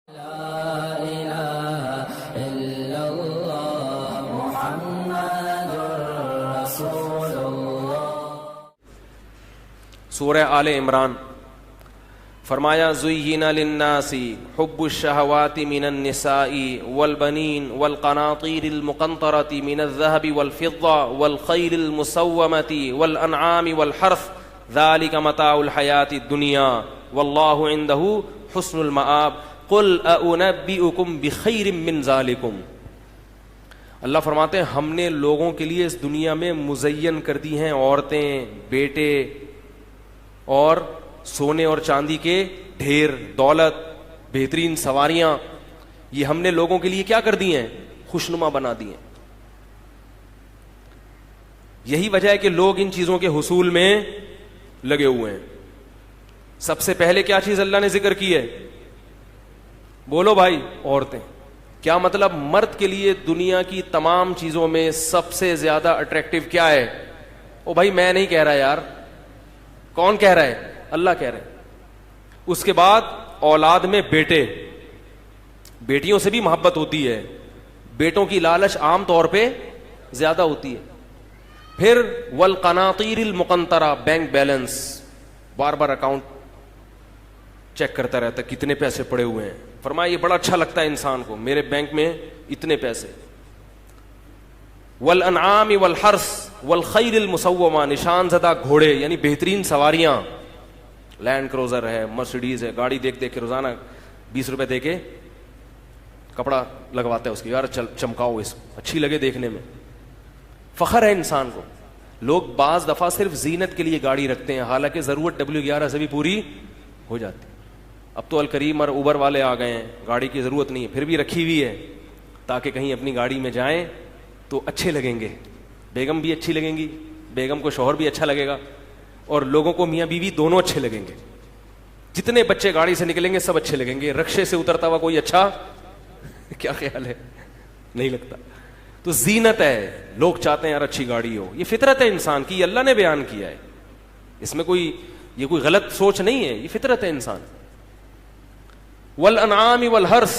سورہ آل عمران فرمایا زُيِّنَ لِلنَّاسِ حُبُّ الشَّهَوَاتِ مِنَ النِّسَاءِ وَالْبَنِينَ وَالْقَنَاطِيرِ الْمُقَنطَرَةِ مِنَ الذَّهَبِ وَالْفِضَّةِ وَالْخَيْلِ الْمُسَوَّمَةِ وَالْأَنْعَامِ وَالْحَرْثِ ذَلِكَ مَتَاعُ الْحَيَاةِ الدُّنْيَا وَاللَّهُ عِندَهُ حُسْنُ الْمَآبِ قُلْ أَؤُنَبِّئُكُمْ بِخَيْرٍ مِّن ذَلِكُمْ۔ اللہ فرماتے ہیں ہم نے لوگوں کے لیے اس دنیا میں مزین کر دی ہیں عورتیں، بیٹے اور سونے اور چاندی کے ڈھیر، دولت، بہترین سواریاں، یہ ہم نے لوگوں کے لیے کیا کر دی ہیں؟ خوشنما بنا دی ہیں۔ یہی وجہ ہے کہ لوگ ان چیزوں کے حصول میں لگے ہوئے ہیں۔ سب سے پہلے کیا چیز اللہ نے ذکر کی ہے؟ بولو بھائی، عورتیں۔ کیا مطلب؟ مرد کے لیے دنیا کی تمام چیزوں میں سب سے زیادہ اٹریکٹیو کیا ہے؟ او بھائی میں نہیں کہہ رہا یار، کون کہہ رہا ہے؟ اللہ کہہ رہے ہیں۔ اس کے بعد اولاد میں بیٹے، بیٹیوں سے بھی محبت ہوتی ہے، بیٹوں کی لالچ عام طور پہ زیادہ ہوتی ہے۔ پھر والقناطیر المقنطرہ، بینک بیلنس، بار بار اکاؤنٹ چیک کرتا رہتا ہے کتنے پیسے پڑے ہوئے ہیں۔ فرمایا یہ بڑا اچھا لگتا ہے انسان کو، میرے بینک میں اتنے پیسے۔ والانعام والحرث والخیل المسومہ، نشان زدہ گھوڑے یعنی بہترین سواریاں، لینڈ کروزر ہے، مرسیڈیز ہے، گاڑی دیکھ دیکھ کے روزانہ 20 روپے دے کے کپڑا لگواتا ہے اس کی، یار چمکاؤ اس اچھی لگے دیکھنے میں، فخر ہے انسان کو۔ لوگ بعض دفعہ صرف زینت کے لیے گاڑی رکھتے ہیں، حالانکہ ضرورت W11 سے بھی پوری ہو جاتی۔ اب تو الکریم اور اوبر والے آ گئے ہیں، گاڑی کی ضرورت نہیں ہے، پھر بھی رکھی ہوئی ہے تاکہ کہیں اپنی گاڑی میں جائیں تو اچھے لگیں گے، بیگم بھی اچھی لگیں گی، بیگم کو شوہر بھی اچھا لگے گا، اور لوگوں کو میاں بیوی دونوں اچھے لگیں گے۔ جتنے بچے گاڑی سے نکلیں گے سب اچھے لگیں گے، رکشے سے اترتا ہوا کوئی اچھا کیا خیال ہے؟ نہیں لگتا۔ تو زینت ہے، لوگ چاہتے ہیں یار اچھی گاڑی ہو، یہ فطرت ہے انسان کی، اللہ نے بیان کیا ہے، اس میں یہ کوئی غلط سوچ نہیں ہے، یہ فطرت ہے انسان۔ والانعام والحرث،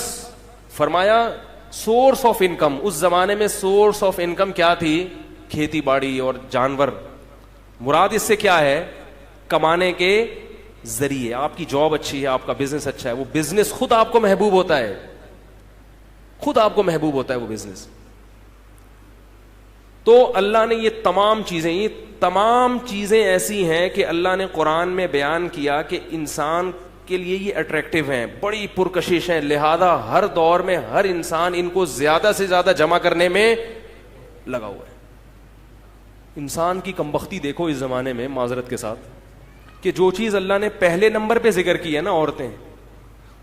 فرمایا سورس آف انکم، اس زمانے میں سورس آف انکم کیا تھی؟ کھیتی باڑی اور جانور۔ مراد اس سے کیا ہے؟ کمانے کے ذریعے۔ آپ کی جاب اچھی ہے، آپ کا بزنس اچھا ہے، وہ بزنس خود آپ کو محبوب ہوتا ہے، خود آپ کو محبوب ہوتا ہے وہ بزنس۔ تو اللہ نے یہ تمام چیزیں ایسی ہیں کہ اللہ نے قرآن میں بیان کیا کہ انسان کے لیے یہ اٹریکٹیو ہیں، بڑی پرکشش ہیں، لہذا ہر دور میں ہر انسان ان کو زیادہ سے زیادہ جمع کرنے میں لگا ہوا ہے۔ انسان کی کمبختی دیکھو اس زمانے میں، معذرت کے ساتھ، کہ جو چیز اللہ نے پہلے نمبر پہ ذکر کی ہے نا، عورتیں،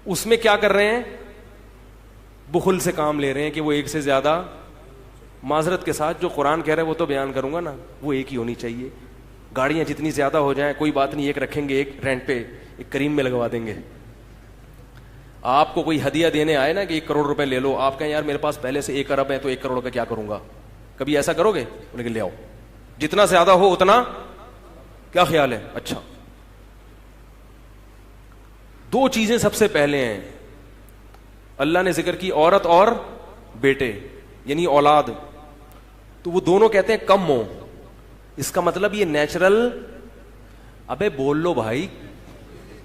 اس میں کیا کر رہے ہیں؟ بخل سے کام لے رہے ہیں کہ وہ ایک سے زیادہ، معذرت کے ساتھ جو قرآن کہہ رہا ہے وہ تو بیان کروں گا نا، وہ ایک ہی ہونی چاہیے۔ گاڑیاں جتنی زیادہ ہو جائیں کوئی بات نہیں، ایک رکھیں گے، ایک رینٹ پہ، ایک کریم میں لگوا دیں گے۔ آپ کو کوئی ہدیہ دینے آئے نا کہ 1 کروڑ روپے لے لو، آپ کہیں یار میرے پاس پہلے سے 1 ارب ہے تو 1 کروڑ کا کیا کروں گا؟ کبھی ایسا کرو گے؟ لیکن لے آؤ، جتنا زیادہ ہو اتنا، کیا خیال ہے؟ اچھا۔ 2 چیزیں سب سے پہلے ہیں اللہ نے ذکر کی، عورت اور بیٹے یعنی اولاد، تو وہ دونوں کہتے ہیں کم ہو۔ اس کا مطلب یہ نیچرل، ابے بول لو بھائی،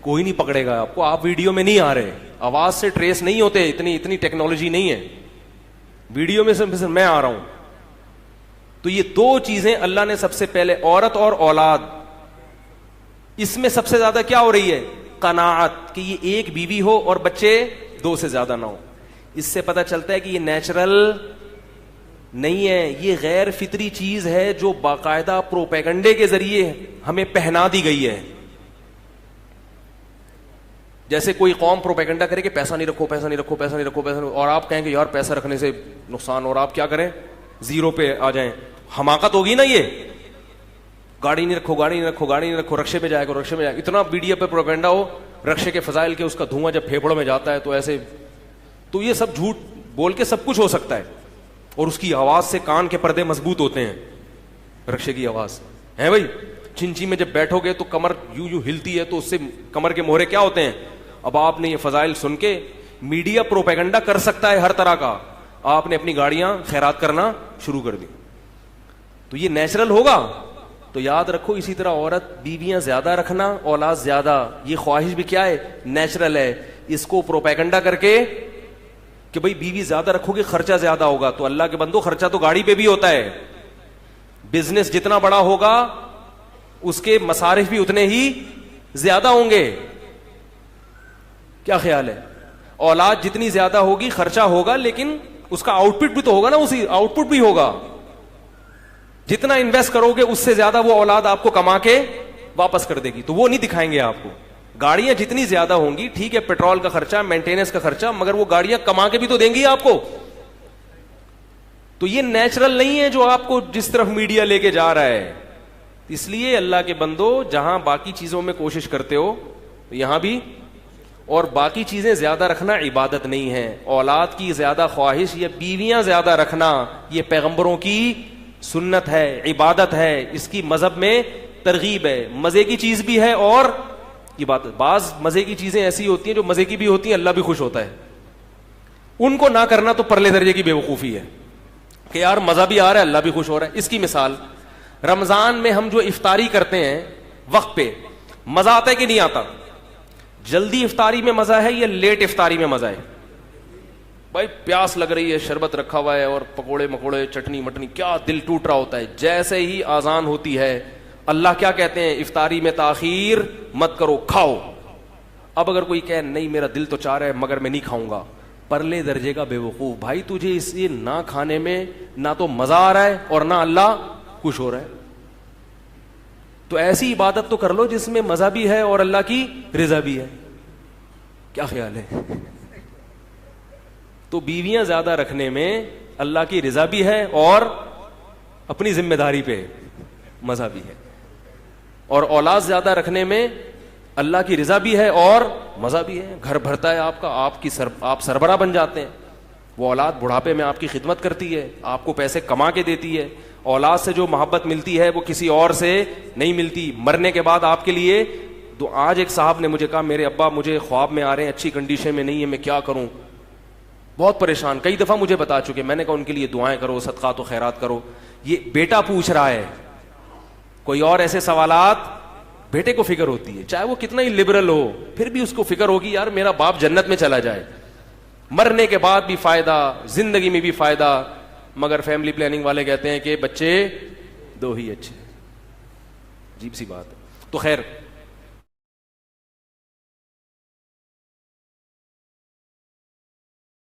کوئی نہیں پکڑے گا آپ کو، آپ ویڈیو میں نہیں آ رہے، آواز سے ٹریس نہیں ہوتے، اتنی ٹیکنالوجی نہیں ہے، ویڈیو میں سے میں آ رہا ہوں۔ تو یہ 2 چیزیں اللہ نے سب سے پہلے، عورت اور اولاد، اس میں سب سے زیادہ کیا ہو رہی ہے؟ قناعت، کہ یہ ایک بیوی ہو اور بچے 2 سے زیادہ نہ ہو۔ اس سے پتہ چلتا ہے کہ یہ نیچرل نہیں ہے، یہ غیر فطری چیز ہے جو باقاعدہ پروپیگنڈے کے ذریعے ہمیں پہنا دی گئی ہے۔ جیسے کوئی قوم پروپیگنڈا کرے کہ پیسہ نہیں رکھو، پیسہ نہیں رکھو، پیسہ نہیں رکھو، پیسہ نہیں رکھو، اور آپ کہیں کہ یار پیسہ رکھنے سے نقصان، اور آپ کیا کریں؟ 0 پہ آ جائیں۔ حماقت ہوگی نا یہ، گاڑی نہیں رکھو، گاڑی نہیں رکھو، گاڑی نہیں رکھو، رکشے پہ جائے گا، رکشے میں جائے گا، اتنا میڈیا پہ پروپیگنڈا ہو رکشے کے فضائل کے، اس کا دھواں جب پھیپھڑوں میں جاتا ہے تو ایسے، تو یہ سب جھوٹ بول کے سب کچھ ہو سکتا ہے، اور اس کی آواز سے کان کے پردے مضبوط ہوتے ہیں، رکشے کی آواز ہے بھائی، چنچی میں جب بیٹھو گے تو کمر یوں ہلتی ہے، تو اس سے کمر کے مہرے کیا ہوتے ہیں۔ اب آپ نے یہ فضائل سن کے میڈیا پروپیگنڈا کر سکتا ہے ہر طرح کا. آپ نے اپنی گاڑیاں خیرات کرنا شروع کر دی, تو یہ نیچرل ہوگا. تو یاد رکھو اسی طرح عورت بیویاں زیادہ رکھنا, اولاد زیادہ, یہ خواہش بھی کیا ہے, نیچرل ہے. اس کو پروپیگنڈا کر کے کہ بھئی بیوی زیادہ رکھو گے خرچہ زیادہ ہوگا, تو اللہ کے بندو خرچہ تو گاڑی پہ بھی ہوتا ہے. بزنس جتنا بڑا ہوگا اس کے مصارف بھی اتنے ہی زیادہ ہوں گے. کیا خیال ہے؟ اولاد جتنی زیادہ ہوگی خرچہ ہوگا, لیکن اس کا آؤٹ پٹ بھی تو ہوگا نا, اسی آؤٹ پٹ بھی ہوگا. جتنا انویسٹ کرو گے اس سے زیادہ وہ اولاد آپ کو کما کے واپس کر دے گی, تو وہ نہیں دکھائیں گے آپ کو. گاڑیاں جتنی زیادہ ہوں گی, ٹھیک ہے پیٹرول کا خرچہ, مینٹیننس کا خرچہ, مگر وہ گاڑیاں کما کے بھی تو دیں گی آپ کو. تو یہ نیچرل نہیں ہے جو آپ کو جس طرف میڈیا لے کے جا رہا ہے. اس لیے اللہ کے بندو, جہاں باقی چیزوں میں کوشش کرتے ہو یہاں بھی, اور باقی چیزیں زیادہ رکھنا عبادت نہیں ہے. اولاد کی زیادہ خواہش یا بیویاں زیادہ رکھنا یہ پیغمبروں کی سنت ہے, عبادت ہے, اس کی مذہب میں ترغیب ہے. مزے کی چیز بھی ہے اور عبادت. بعض مزے کی چیزیں ایسی ہوتی ہیں جو مزے کی بھی ہوتی ہیں, اللہ بھی خوش ہوتا ہے. ان کو نہ کرنا تو پرلے درجے کی بیوقوفی ہے کہ یار مزہ بھی آ رہا ہے اللہ بھی خوش ہو رہا ہے. اس کی مثال رمضان میں ہم جو افطاری کرتے ہیں وقت پہ, مزہ آتا ہے کہ نہیں آتا؟ جلدی افطاری میں مزہ ہے یا لیٹ افطاری میں مزہ ہے؟ بھائی پیاس لگ رہی ہے, شربت رکھا ہوا ہے اور پکوڑے مکوڑے چٹنی مٹنی, کیا دل ٹوٹ رہا ہوتا ہے. جیسے ہی آذان ہوتی ہے اللہ کیا کہتے ہیں, افطاری میں تاخیر مت کرو, کھاؤ. اب اگر کوئی کہے نہیں میرا دل تو چاہ رہا ہے مگر میں نہیں کھاؤں گا, پرلے درجے کا بیوقوف. بھائی تجھے اس یہ نہ کھانے میں نہ تو مزہ آ رہا ہے اور نہ اللہ خوش ہو رہا ہے, تو ایسی عبادت تو کر لو جس میں مزہ بھی ہے اور اللہ کی رضا بھی ہے. کیا خیال ہے؟ تو بیویاں زیادہ رکھنے میں اللہ کی رضا بھی ہے اور اپنی ذمہ داری پہ مزہ بھی ہے, اور اولاد زیادہ رکھنے میں اللہ کی رضا بھی ہے اور مزہ بھی ہے. گھر بھرتا ہے آپ کا, آپ سربراہ بن جاتے ہیں. وہ اولاد بڑھاپے میں آپ کی خدمت کرتی ہے, آپ کو پیسے کما کے دیتی ہے. اولاد سے جو محبت ملتی ہے وہ کسی اور سے نہیں ملتی. مرنے کے بعد آپ کے لیے آج ایک صاحب نے مجھے کہا میرے ابا مجھے خواب میں آ رہے ہیں, اچھی کنڈیشن میں نہیں ہے, میں کیا کروں, بہت پریشان. کئی دفعہ مجھے بتا چکے. میں نے کہا ان کے لیے دعائیں کرو, صدقات و خیرات کرو. یہ بیٹا پوچھ رہا ہے, کوئی اور ایسے سوالات بیٹے کو فکر ہوتی ہے, چاہے وہ کتنا ہی لبرل ہو, پھر بھی اس کو فکر ہوگی یار میرا باپ جنت میں چلا جائے, مرنے کے بعد بھی فائدہ, زندگی میں بھی فائدہ. مگر فیملی پلاننگ والے کہتے ہیں کہ بچے دو ہی اچھے. عجیب سی بات ہے. تو خیر